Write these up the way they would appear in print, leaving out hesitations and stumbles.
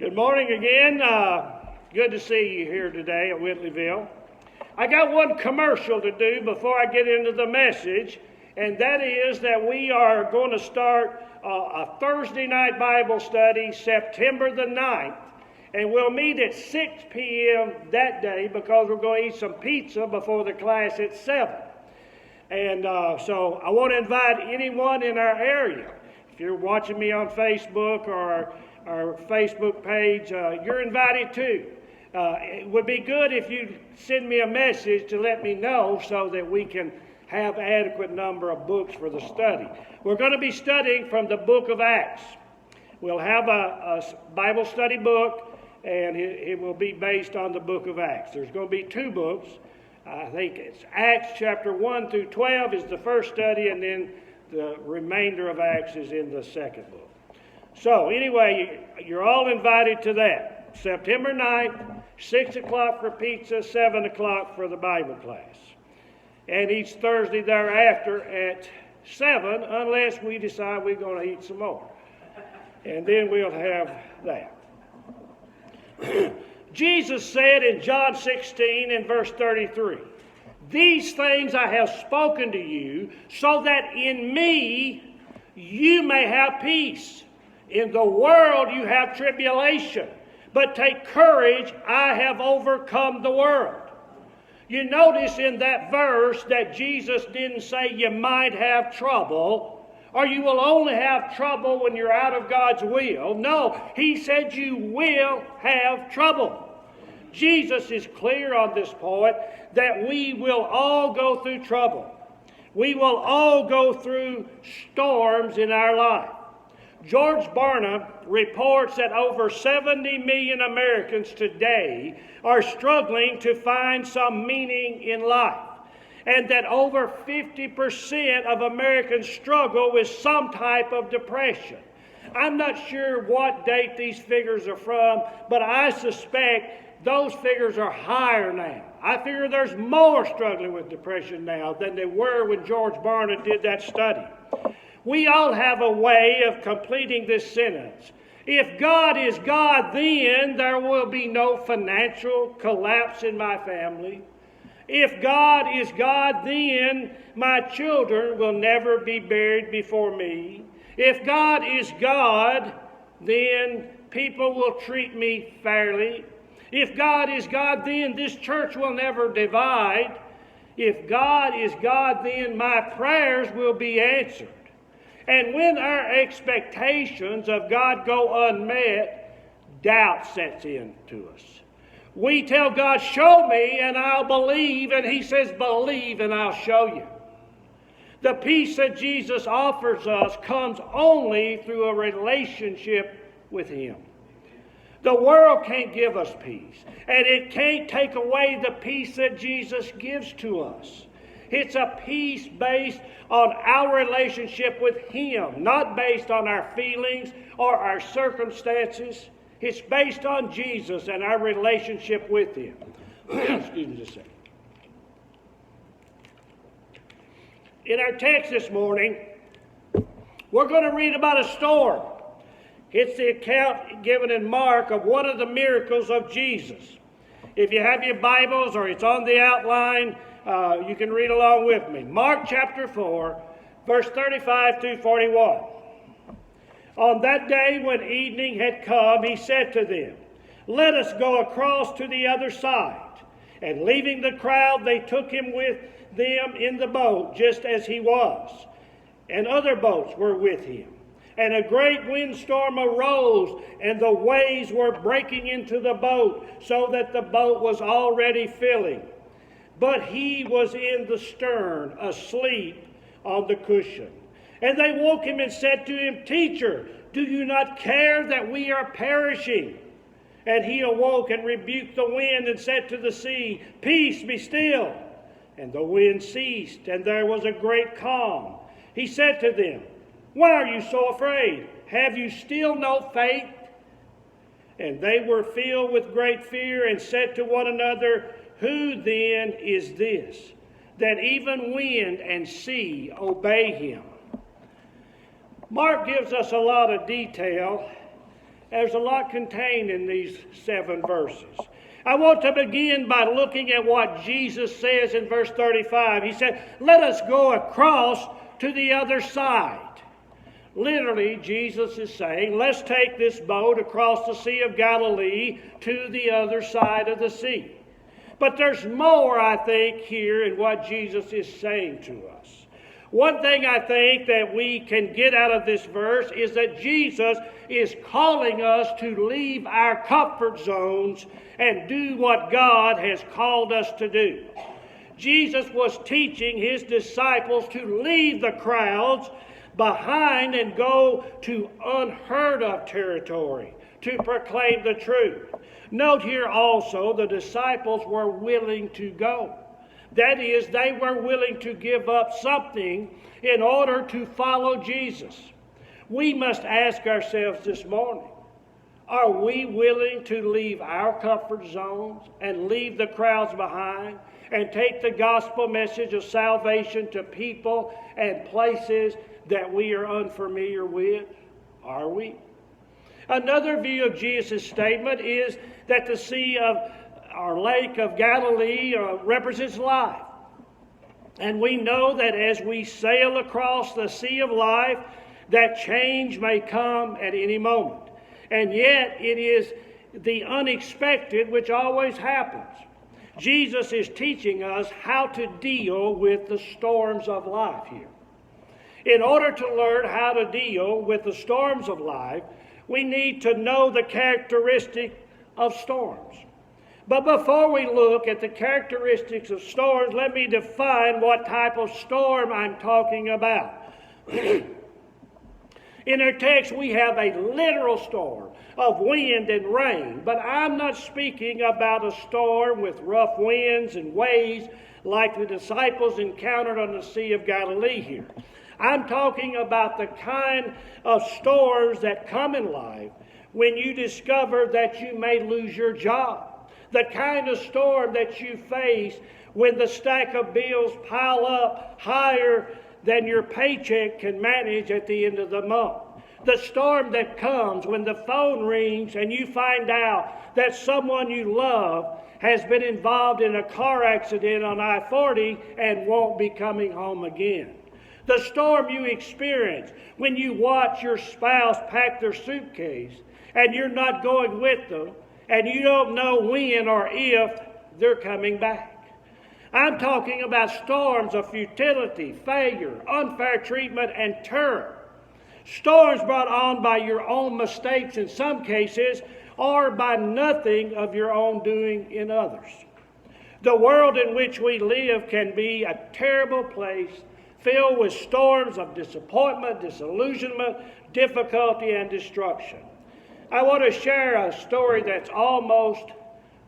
Good morning again. Good to see you here today at Whitleyville. I got one commercial to do before I get into the message, and that is that we are going to start a Thursday night Bible study September the 9th, and we'll meet at 6 p.m. that day because we're going to eat some pizza before the class at 7. And so I want to invite anyone in our area. If you're watching me on Facebook or our Facebook page, you're invited too. It would be good if you send me a message to let me know so that we can have adequate number of books for the study. We're going to be studying from the book of Acts. We'll have a Bible study book, and it will be based on the book of Acts. There's going to be two books. I think it's Acts chapter 1 through 12 is the first study, and then the remainder of Acts is in the second book. So anyway, you're all invited to that. September 9th, 6 o'clock for pizza, 7 o'clock for the Bible class. And each Thursday thereafter at 7, unless we decide we're going to eat some more. And then we'll have that. Jesus said in John 16 and verse 33, "These things I have spoken to you, so that in me you may have peace. In the world you have tribulation, but take courage, I have overcome the world." You notice in that verse that Jesus didn't say you might have trouble, or you will only have trouble when you're out of God's will. No, he said you will have trouble. Jesus is clear on this point that we will all go through trouble. We will all go through storms in our life. George Barna reports that over 70 million Americans today are struggling to find some meaning in life, and that over 50% of Americans struggle with some type of depression. I'm not sure what date these figures are from, but I suspect those figures are higher now. I figure there's more struggling with depression now than there were when George Barna did that study. We all have a way of completing this sentence. If God is God, then there will be no financial collapse in my family. If God is God, then my children will never be buried before me. If God is God, then people will treat me fairly. If God is God, then this church will never divide. If God is God, then my prayers will be answered. And when our expectations of God go unmet, doubt sets in to us. We tell God, show me and I'll believe, and he says, believe and I'll show you. The peace that Jesus offers us comes only through a relationship with him. The world can't give us peace, and it can't take away the peace that Jesus gives to us. It's a peace based on our relationship with him, not based on our feelings or our circumstances. It's based on Jesus and our relationship with him. Excuse me just a second. In our text this morning, we're going to read about a storm. It's the account given in Mark of one of the miracles of Jesus. If you have your Bibles or it's on the outline, you can read along with me. Mark chapter 4, verse 35 through 41. On that day when evening had come, he said to them, "Let us go across to the other side." And leaving the crowd, they took him with them in the boat, just as he was. And other boats were with him. And a great windstorm arose, and the waves were breaking into the boat, so that the boat was already filling. But he was in the stern, asleep on the cushion. And they woke him and said to him, "Teacher, do you not care that we are perishing?" And he awoke and rebuked the wind and said to the sea, "Peace, be still." And the wind ceased, and there was a great calm. He said to them, "Why are you so afraid? Have you still no faith?" And they were filled with great fear and said to one another, "Who then is this, that even wind and sea obey him?" Mark gives us a lot of detail There's a lot contained in these 7 verses. I want to begin by looking at what Jesus says in verse 35. He said, let us go across to the other side. Literally, Jesus is saying, let's take this boat across the Sea of Galilee to the other side of the sea. But there's more, I think, here in what Jesus is saying to us. One thing I think that we can get out of this verse is that Jesus is calling us to leave our comfort zones and do what God has called us to do. Jesus was teaching his disciples to leave the crowds behind and go to unheard of territory to proclaim the truth. Note here also the disciples were willing to go. That is, they were willing to give up something in order to follow Jesus. We must ask ourselves this morning, are we willing to leave our comfort zones and leave the crowds behind and take the gospel message of salvation to people and places that we are unfamiliar with? Are we? Another view of Jesus' statement is that the Sea of our Lake of Galilee represents life. And we know that as we sail across the Sea of Life, that change may come at any moment. And yet it is the unexpected which always happens. Jesus is teaching us how to deal with the storms of life here. In order to learn how to deal with the storms of life, we need to know the characteristic of storms. But before we look at the characteristics of storms, let me define what type of storm I'm talking about. In our text, we have a literal storm of wind and rain, but I'm not speaking about a storm with rough winds and waves like the disciples encountered on the Sea of Galilee here. I'm talking about the kind of storms that come in life when you discover that you may lose your job. The kind of storm that you face when the stack of bills pile up higher than your paycheck can manage at the end of the month. The storm that comes when the phone rings and you find out that someone you love has been involved in a car accident on I-40 and won't be coming home again. The storm you experience when you watch your spouse pack their suitcase and you're not going with them and you don't know when or if they're coming back. I'm talking about storms of futility, failure, unfair treatment, and terror. Storms brought on by your own mistakes in some cases, or by nothing of your own doing in others. The world in which we live can be a terrible place, filled with storms of disappointment, disillusionment, difficulty, and destruction. I want to share a story that's almost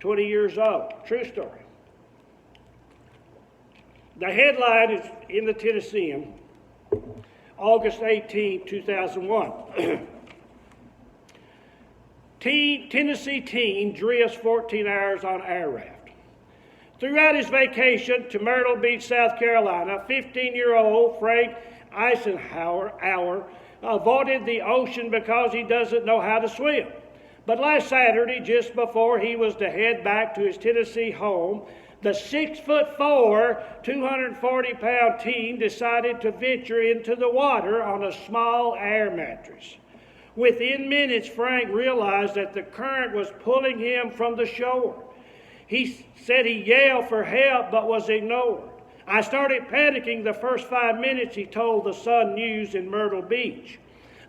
20 years old. True story. The headline is in the Tennessean, August 18, 2001. Tennessee teen drifts 14 hours on air raft. Throughout his vacation to Myrtle Beach, South Carolina, 15-year-old Frank Eisenhower avoided the ocean because he doesn't know how to swim. But last Saturday, just before he was to head back to his Tennessee home, the 6'4", 240-pound teen decided to venture into the water on a small air mattress. Within minutes, Frank realized that the current was pulling him from the shore. He said he yelled for help but was ignored. I started panicking the first 5 minutes, he told the Sun News in Myrtle Beach.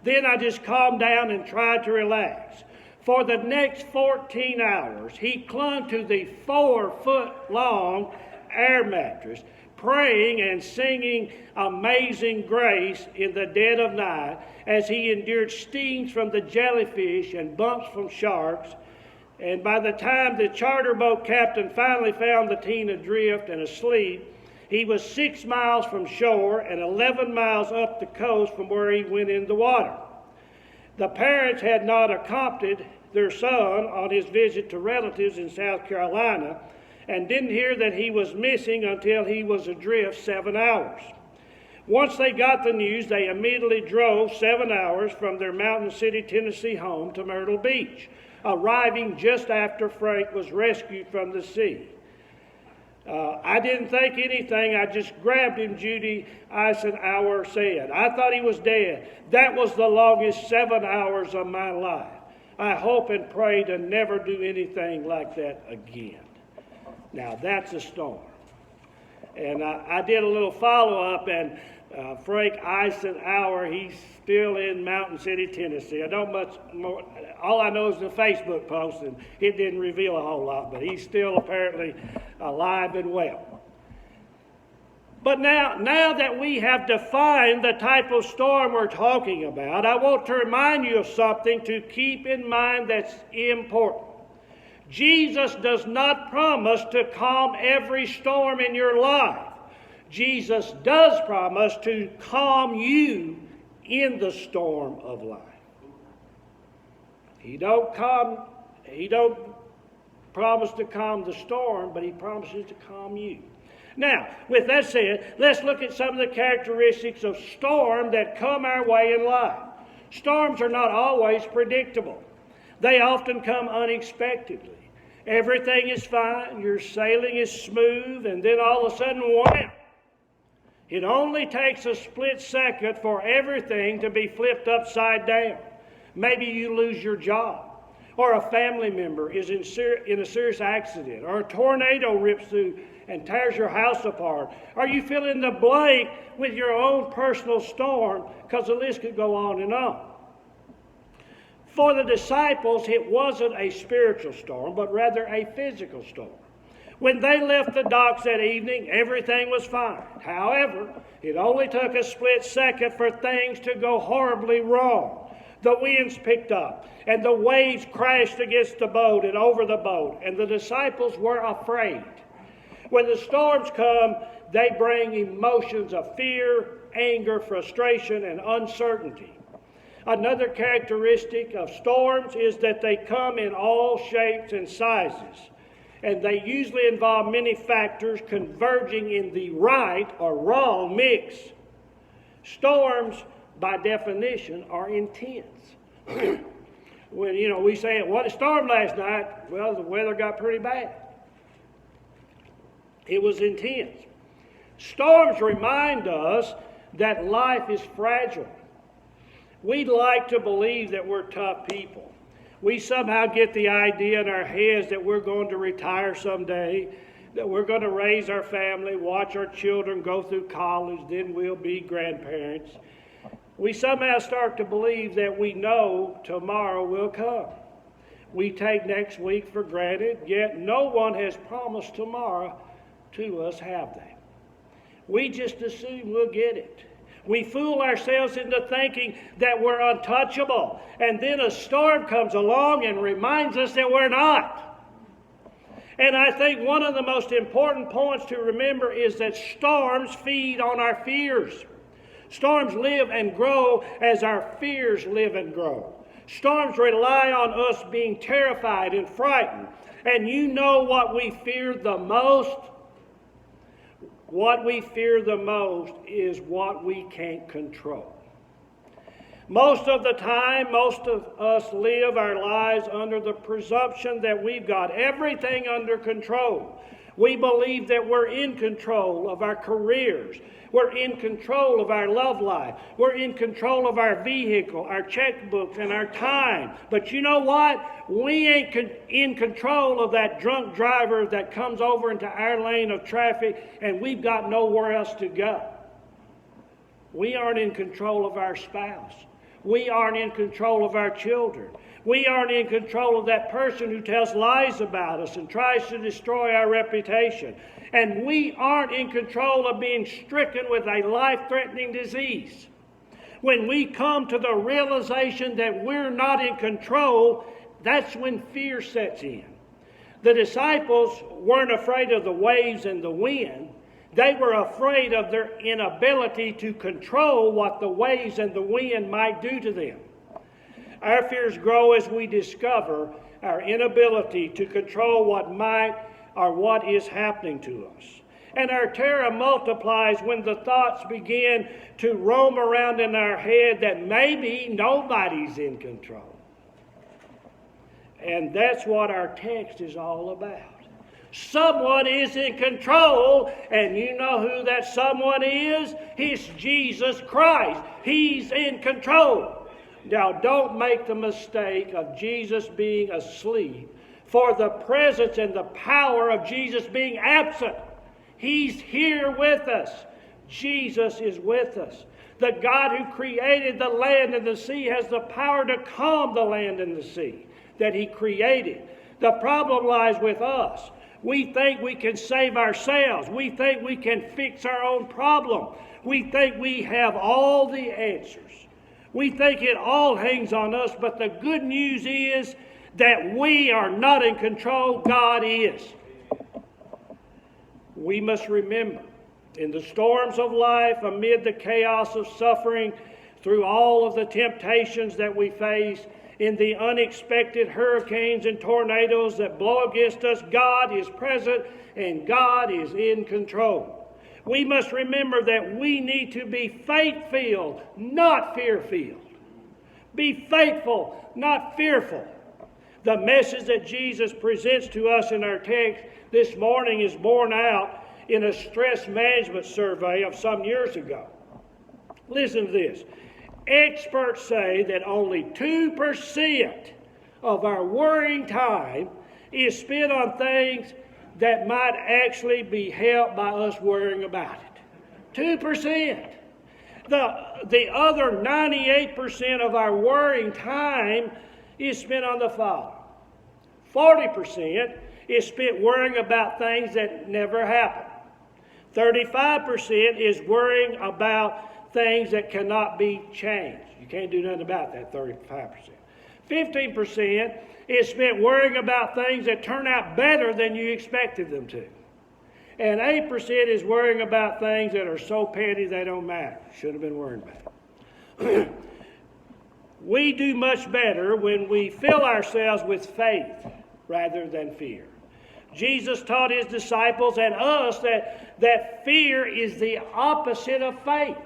Then I just calmed down and tried to relax. For the next 14 hours, he clung to the 4-foot-long air mattress, praying and singing Amazing Grace in the dead of night as he endured stings from the jellyfish and bumps from sharks. And by the time the charter boat captain finally found the teen adrift and asleep, he was 6 miles from shore and 11 miles up the coast from where he went in the water. The parents had not accompanied their son on his visit to relatives in South Carolina and didn't hear that he was missing until he was adrift 7 hours. Once they got the news, they immediately drove 7 hours from their Mountain City, Tennessee home to Myrtle Beach, arriving just after Frank was rescued from the sea. I didn't think anything. I just grabbed him, Judy Eisenhower said. I thought he was dead. That was the longest 7 hours of my life. I hope and pray to never do anything like that again. Now, that's a storm. And I did a little follow-up, and Frank Eisenhower, he's still in Mountain City, Tennessee. I don't much more. All I know is the Facebook post, and it didn't reveal a whole lot, but he's still apparently alive and well. But now that we have defined the type of storm we're talking about, I want to remind you of something to keep in mind that's important. Jesus does not promise to calm every storm in your life. Jesus does promise to calm you in the storm of life. He don't promise to calm the storm, but he promises to calm you. Now, with that said, let's look at some of the characteristics of storm that come our way in life. Storms are not always predictable. They often come unexpectedly. Everything is fine, your sailing is smooth, and then all of a sudden, wham! It only takes a split second for everything to be flipped upside down. Maybe you lose your job, or a family member is in a serious accident, or a tornado rips through and tears your house apart, or you fill in the blank with your own personal storm, because the list could go on and on. For the disciples, it wasn't a spiritual storm, but rather a physical storm. When they left the docks that evening, everything was fine. However, it only took a split second for things to go horribly wrong. The winds picked up, and the waves crashed against the boat and over the boat, and the disciples were afraid. When the storms come, they bring emotions of fear, anger, frustration, and uncertainty. Another characteristic of storms is that they come in all shapes and sizes, and they usually involve many factors converging in the right or wrong mix. Storms, by definition, are intense. When we say, "What a storm last night," well, the weather got pretty bad. It was intense. Storms remind us that life is fragile. We'd like to believe that we're tough people. We somehow get the idea in our heads that we're going to retire someday, that we're going to raise our family, watch our children go through college, then we'll be grandparents. We somehow start to believe that we know tomorrow will come. We take next week for granted, yet no one has promised tomorrow to us, have they? We just assume we'll get it. We fool ourselves into thinking that we're untouchable, and then a storm comes along and reminds us that we're not. And I think one of the most important points to remember is that storms feed on our fears. Storms live and grow as our fears live and grow. Storms rely on us being terrified and frightened. And you know what we fear the most? What we fear the most is what we can't control. Most of the time, most of us live our lives under the presumption that we've got everything under control. We believe that we're in control of our careers. We're in control of our love life. We're in control of our vehicle, our checkbooks, and our time. But you know what? We ain't in control of that drunk driver that comes over into our lane of traffic and we've got nowhere else to go. We aren't in control of our spouse. We aren't in control of our children. We aren't in control of that person who tells lies about us and tries to destroy our reputation. And we aren't in control of being stricken with a life-threatening disease. When we come to the realization that we're not in control, that's when fear sets in. The disciples weren't afraid of the waves and the wind. They were afraid of their inability to control what the waves and the wind might do to them. Our fears grow as we discover our inability to control what might or what is happening to us. And our terror multiplies when the thoughts begin to roam around in our head that maybe nobody's in control. And that's what our text is all about. Someone is in control, and you know who that someone is? It's Jesus Christ. He's in control. Now, don't make the mistake of Jesus being asleep for the presence and the power of Jesus being absent. He's here with us. Jesus is with us. The God who created the land and the sea has the power to calm the land and the sea that He created. The problem lies with us. We think we can save ourselves. We think we can fix our own problem. We think we have all the answers. We think it all hangs on us, but the good news is that we are not in control. God is. We must remember, in the storms of life, amid the chaos of suffering, through all of the temptations that we face, in the unexpected hurricanes and tornadoes that blow against us, God is present and God is in control. We must remember that we need to be faith-filled, not fear-filled. Be faithful, not fearful. The message that Jesus presents to us in our text this morning is borne out in a stress management survey of some years ago. Listen to this. Experts say that only 2% of our worrying time is spent on things that might actually be helped by us worrying about it. 2%. The other 98% of our worrying time is spent on the following. 40% is spent worrying about things that never happen. 35% is worrying about things that cannot be changed. You can't do nothing about that, 35%. 15% is spent worrying about things that turn out better than you expected them to. And 8% is worrying about things that are so petty they don't matter. Should have been worrying about. We do much better when we fill ourselves with faith rather than fear. Jesus taught His disciples and us that fear is the opposite of faith.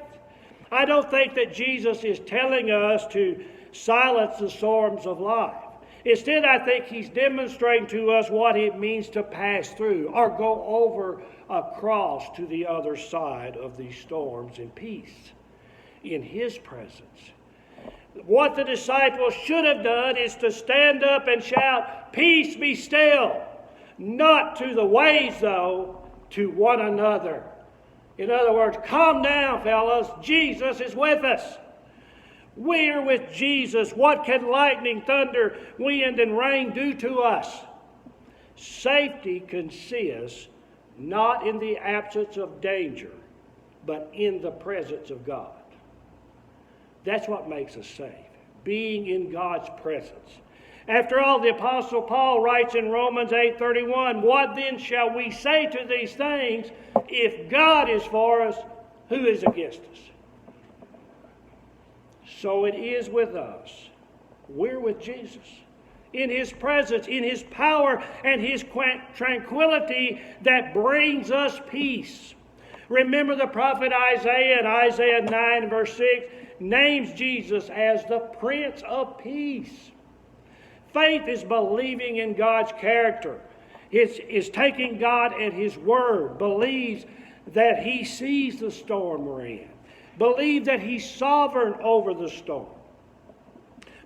I don't think that Jesus is telling us to silence the storms of life. Instead, I think He's demonstrating to us what it means to pass through or go over across to the other side of these storms in peace, in His presence. What the disciples should have done is to stand up and shout, "Peace, be still." Not to the waves, though, to one another. In other words, calm down, fellas. Jesus is with us. We're with Jesus. What can lightning, thunder, wind, and rain do to us? Safety consists not in the absence of danger, but in the presence of God. That's what makes us safe, being in God's presence. After all, the Apostle Paul writes in Romans 8:31, "What then shall we say to these things? If God is for us, who is against us?" So it is with us. We're with Jesus. In His presence, in His power, and His tranquility that brings us peace. Remember the prophet Isaiah in Isaiah 9 verse 6 names Jesus as the Prince of Peace. Faith is believing in God's character. It's taking God at His word. Believes that He sees the storm we're in. Believe that He's sovereign over the storm.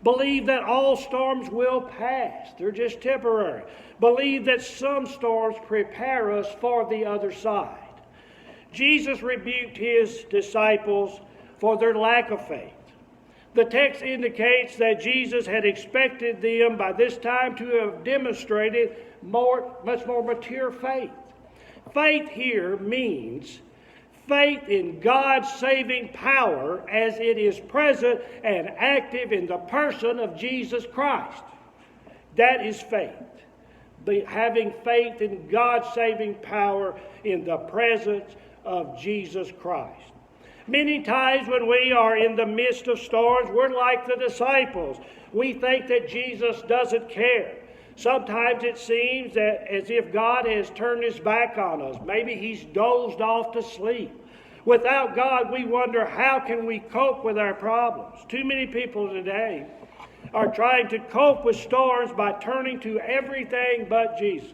Believe that all storms will pass. They're just temporary. Believe that some storms prepare us for the other side. Jesus rebuked His disciples for their lack of faith. The text indicates that Jesus had expected them by this time to have demonstrated much more mature faith. Faith here means faith in God's saving power as it is present and active in the person of Jesus Christ. That is faith. Having faith in God's saving power in the presence of Jesus Christ. Many times when we are in the midst of storms, we're like the disciples. We think that Jesus doesn't care. Sometimes it seems that as if God has turned his back on us. Maybe he's dozed off to sleep. Without God, we wonder, how can we cope with our problems? Too many people today are trying to cope with storms by turning to everything but Jesus.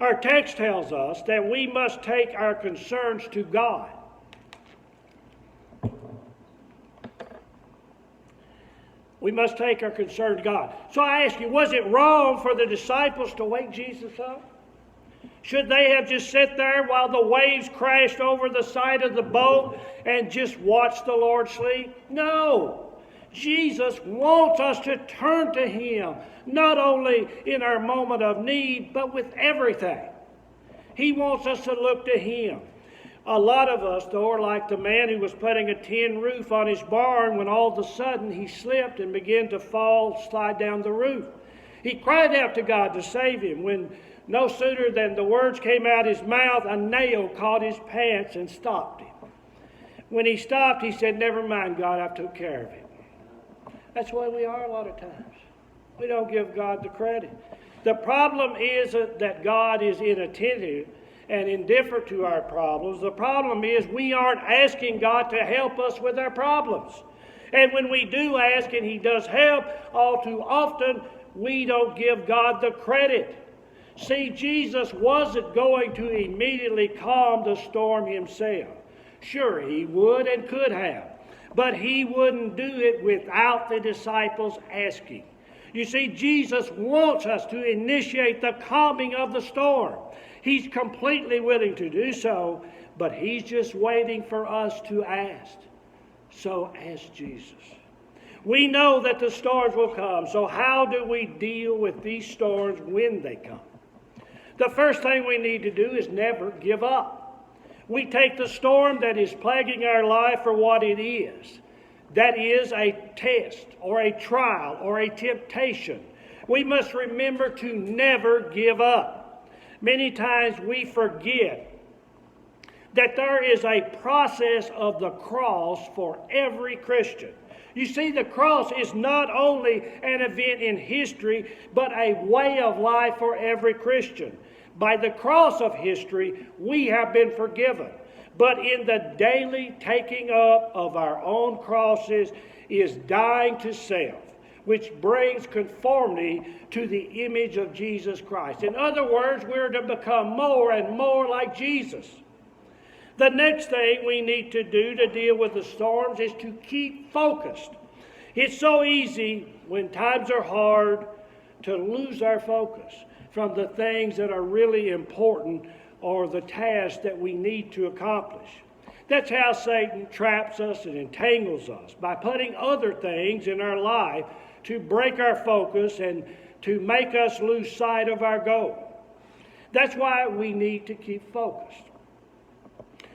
Our text tells us that we must take our concerns to God. We must take our concern to God. So I ask you, was it wrong for the disciples to wake Jesus up? Should they have just sat there while the waves crashed over the side of the boat and just watched the Lord sleep? No. Jesus wants us to turn to him, not only in our moment of need, but with everything. He wants us to look to him. A lot of us, though, are like the man who was putting a tin roof on his barn when all of a sudden he slipped and began to slide down the roof. He cried out to God to save him when no sooner than the words came out his mouth, a nail caught his pants and stopped him. When he stopped, he said, "Never mind, God, I took care of it." That's why we are a lot of times. We don't give God the credit. The problem isn't that God is inattentive and indifferent to our problems. The problem is we aren't asking God to help us with our problems. And when we do ask and he does help, all too often we don't give God the credit. See, Jesus wasn't going to immediately calm the storm himself. Sure, he would and could have, but he wouldn't do it without the disciples asking. You see, Jesus wants us to initiate the calming of the storm. He's completely willing to do so, but he's just waiting for us to ask. So ask Jesus. We know that the storms will come, so how do we deal with these storms when they come? The first thing we need to do is never give up. We take the storm that is plaguing our life for what it is. That is a test or a trial or a temptation. We must remember to never give up. Many times we forget that there is a process of the cross for every Christian. You see, the cross is not only an event in history, but a way of life for every Christian. By the cross of history, we have been forgiven. But in the daily taking up of our own crosses is dying to self, which brings conformity to the image of Jesus Christ. In other words, we're to become more and more like Jesus. The next thing we need to do to deal with the storms is to keep focused. It's so easy when times are hard to lose our focus from the things that are really important or the tasks that we need to accomplish. That's how Satan traps us and entangles us, by putting other things in our life to break our focus and to make us lose sight of our goal. That's why we need to keep focused.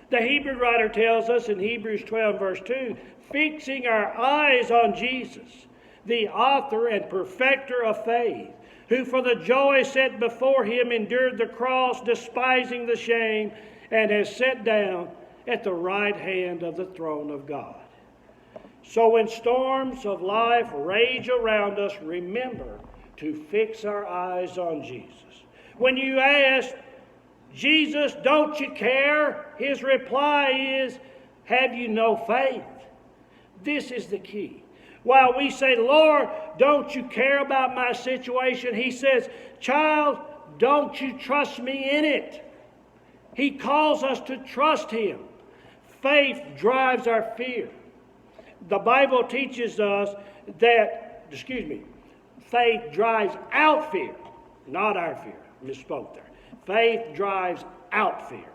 The Hebrew writer tells us in Hebrews 12 verse 2, fixing our eyes on Jesus, the author and perfecter of faith, who for the joy set before him endured the cross, despising the shame, and has sat down at the right hand of the throne of God. So when storms of life rage around us, remember to fix our eyes on Jesus. When you ask, Jesus, don't you care? His reply is, have you no faith? This is the key. While we say, Lord, don't you care about my situation? He says, child, don't you trust me in it? He calls us to trust him. Faith drives our fear. The Bible teaches us that, faith drives out fear, not our fear. Misspoke there. Faith drives out fear.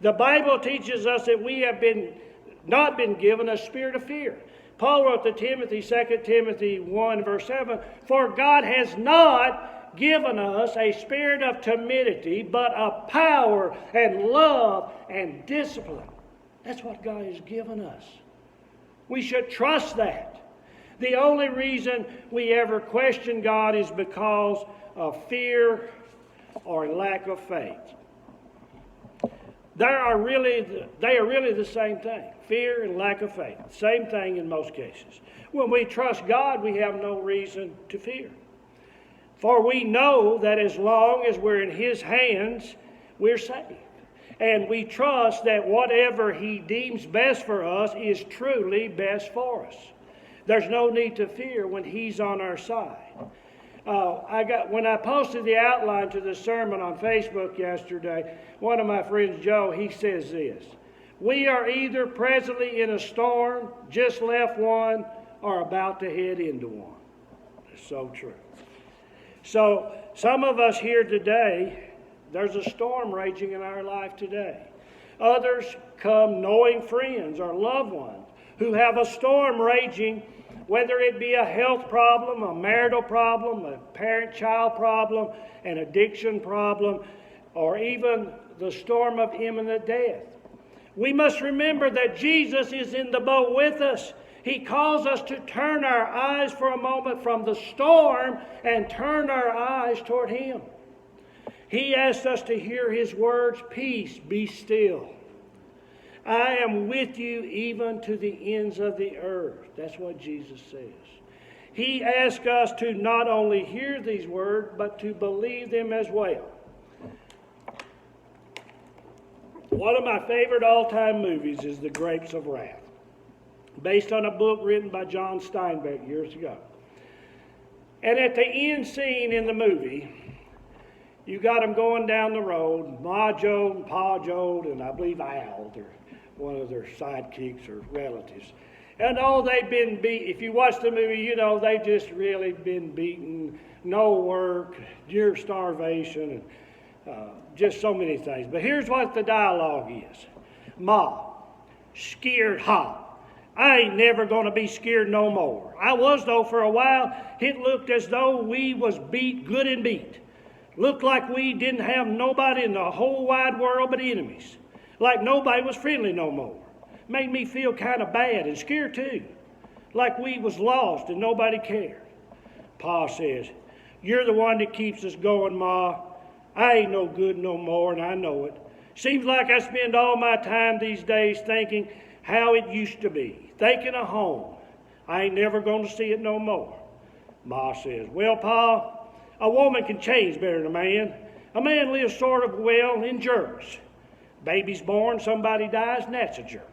The Bible teaches us that we have not been given a spirit of fear. Paul wrote to Timothy, 2 Timothy 1 verse 7, for God has not given us a spirit of timidity, but of power and love and discipline. That's what God has given us. We should trust that. The only reason we ever question God is because of fear or lack of faith. They are really the same thing. Fear and lack of faith. Same thing in most cases. When we trust God, we have no reason to fear. For we know that as long as we're in His hands, we're saved. And we trust that whatever He deems best for us is truly best for us. There's no need to fear when He's on our side. When I posted the outline to the sermon on Facebook yesterday, one of my friends, Joe, he says this: we are either presently in a storm, just left one, or about to head into one. It's so true. So some of us here today, there's a storm raging in our life today. Others come knowing friends or loved ones who have a storm raging, whether it be a health problem, a marital problem, a parent-child problem, an addiction problem, or even the storm of imminent death. We must remember that Jesus is in the boat with us. He calls us to turn our eyes for a moment from the storm and turn our eyes toward Him. He asks us to hear His words, "Peace, be still. I am with you even to the ends of the earth." That's what Jesus says. He asks us to not only hear these words, but to believe them as well. One of my favorite all-time movies is The Grapes of Wrath, based on a book written by John Steinbeck years ago. And at the end scene in the movie, you got them going down the road, Ma Joe and Pa Joe, and I believe Al, one of their sidekicks or relatives. And they've been beat. If you watch the movie, you know they've just really been beaten, no work, near starvation, and just so many things. But here's what the dialogue is. Ma, scared hot. I ain't never going to be scared no more. I was, though, for a while. It looked as though we was beat, good and beat. Looked like we didn't have nobody in the whole wide world but enemies. Like nobody was friendly no more. Made me feel kind of bad and scared too. Like we was lost and nobody cared. Pa says, "You're the one that keeps us going, Ma. I ain't no good no more, and I know it. Seems like I spend all my time these days thinking how it used to be. Thinking of home. I ain't never going to see it no more." Ma says, "Well, Pa, a woman can change better than a man. A man lives sort of well in jerks. Baby's born, somebody dies, and that's a jerk.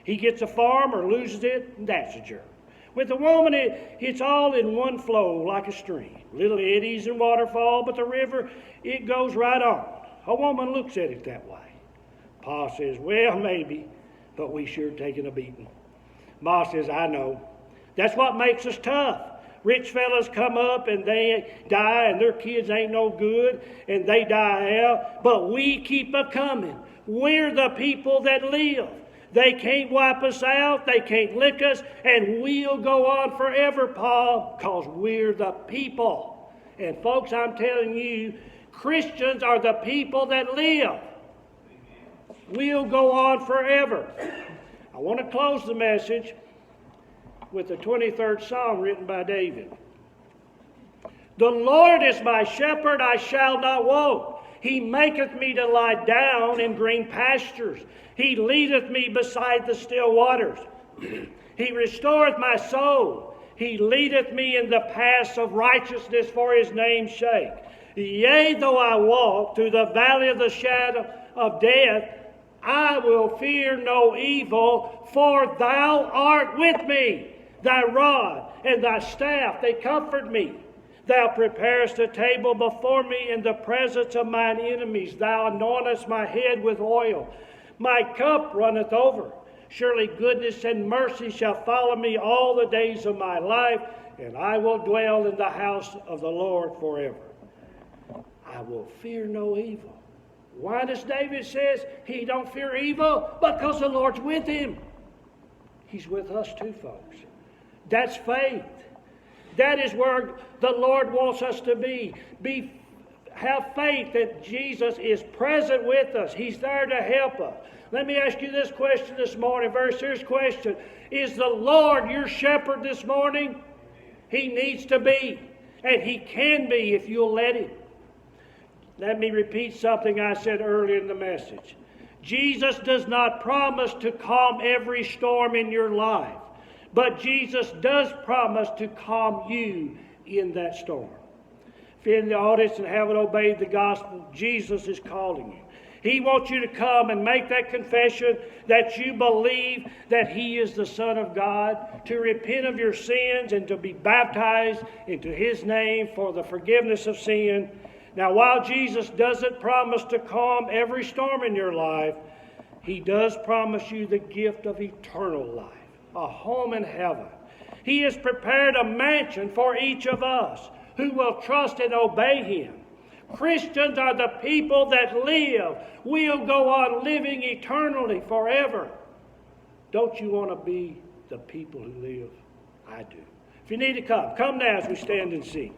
He gets a farm or loses it, and that's a jerk. With a woman, it's all in one flow like a stream. Little eddies and waterfall, but the river, it goes right on. A woman looks at it that way." Pa says, "Well, maybe, but we sure taking a beating." Ma says, "I know. That's what makes us tough. Rich fellas come up and they die and their kids ain't no good and they die out. But we keep a-coming. We're the people that live. They can't wipe us out. They can't lick us. And we'll go on forever, Pa, because we're the people." And folks, I'm telling you, Christians are the people that live. We'll go on forever. I want to close the message with the 23rd Psalm written by David. "The Lord is my shepherd, I shall not want. He maketh me to lie down in green pastures. He leadeth me beside the still waters. He restoreth my soul. He leadeth me in the paths of righteousness for His name's sake. Yea, though I walk through the valley of the shadow of death, I will fear no evil, for Thou art with me. Thy rod and Thy staff, they comfort me. Thou preparest a table before me in the presence of mine enemies. Thou anointest my head with oil. My cup runneth over. Surely goodness and mercy shall follow me all the days of my life, and I will dwell in the house of the Lord forever. I will fear no evil." Why does David says he don't fear evil? Because the Lord's with him. He's with us too, folks. That's faith. That is where the Lord wants us to be. Have faith that Jesus is present with us. He's there to help us. Let me ask you this question this morning, very serious question. Is the Lord your shepherd this morning? He needs to be, and He can be if you'll let Him. Let me repeat something I said earlier in the message. Jesus does not promise to calm every storm in your life, but Jesus does promise to calm you in that storm. If you're in the audience and haven't obeyed the gospel, Jesus is calling you. He wants you to come and make that confession that you believe that He is the Son of God, to repent of your sins and to be baptized into His name for the forgiveness of sin. Now, while Jesus doesn't promise to calm every storm in your life, He does promise you the gift of eternal life, a home in heaven. He has prepared a mansion for each of us who will trust and obey Him. Christians are the people that will go on living eternally forever. Don't you want to be the people who live? I do. If you need to come now as we stand and sing.